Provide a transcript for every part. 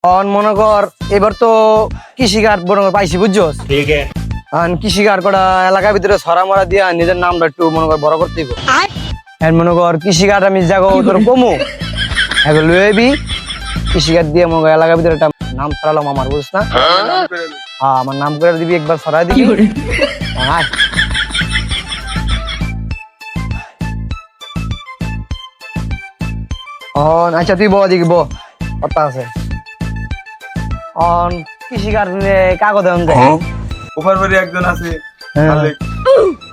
মনে কর এবার তো কৃষি কার্ড মনে কর পাইছি বুঝছস। ठीक है কৃষি কার্ড করা এলাকার ভিতরে ছড়া মরা দিয়া নিজের নামটা একটু মনে কর বড় করতে হইব। মনে কর কৃষি কার্ড আমি যাগো তোর কমু এখন লই আইবি কৃষি কার্ড দিয়ে মনে কর এলাকার ভিতরে একটা নাম ছড়ালাম আমার বুঝছ না। হ্যাঁ আমার নাম করে দিবি একবার ছড়াই দিবি। আয় আচ্ছা তুই বল দেখি কথা আছে কৃষি কার্ড কাগজ দেন যায় উপর বাড়ি একজন আছে হ্যাঁ। মালিক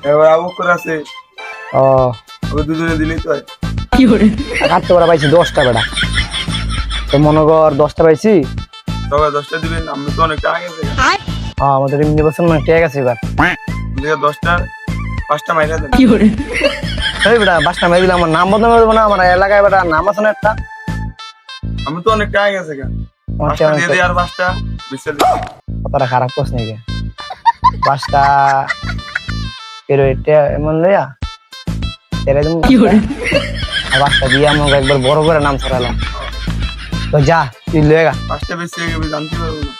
এবার আবুকর আছে ও ওই দুজনে দিলেই তো হয়। কাটতে পারা পাইছি 10টা বেটা তো মনে কর 10টা পাইছি। সবাই 10টা দিবেন আমি তো অনেকটা আগে থেকে আমাদের এমনি বছর মানে ঠিক আছে এবার 10টার 5টা মাইরা দেন এই বেটা 5টা মাই দিলে আমার নাম বদনাম হবে না। আমার এলাকায় বেটা নাম আছে না একটা। আমি তো অনেকটা আগে গেছে গা আমার 5টা দিয়ে দিই আর 5টা বিশাল কথাটা খারাপ করছ নাকি 5টা এর এটা এমন লইয়া তেরে দিন আর 5টা দিয়ে আমাকে একবার বড় করে নাম ছড়ালাম তো যা তুই লয়ে গা 5টা বেশি হয়ে গেছে জানতে পারবো না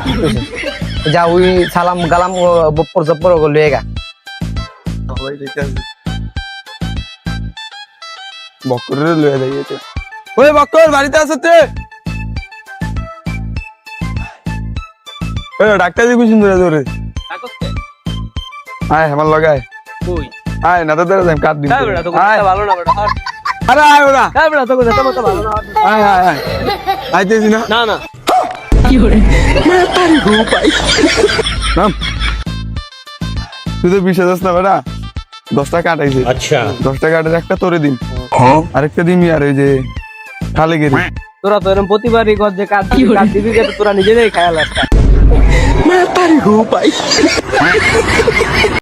ঠিক আছে তো যা ওই সালাম গালাম বপ্পর জপ্পর ওগুলো লয়ে গা সবাই ঠিক আছে বকরের লয়ে যাইতে ওই বকর বাড়িতে আছে তে ওই ডাক্তার দি কুছিন ধরে ধরে আয় আমার লাগায় কই আয় না তো ধরে যাই কাট দিন হ্যাঁ বেটা তো কথা ভালো না বেটা আরে আয় ওরা হ্যাঁ বেটা তো কথা ভালো না আয় আয় আয় আইতেছি না না না নাম তুই তো 20,000 না বেটা 10টা কাটাইছে अच्छा 10টা কাটার একটা তোরে দিন আরেকটা দিন আর ওই যে খালে গেরি তোরা তো এরকম প্রতিবারই কর যে কাজ দিবি তোরা নিজেরাই খেয়াল রাখতা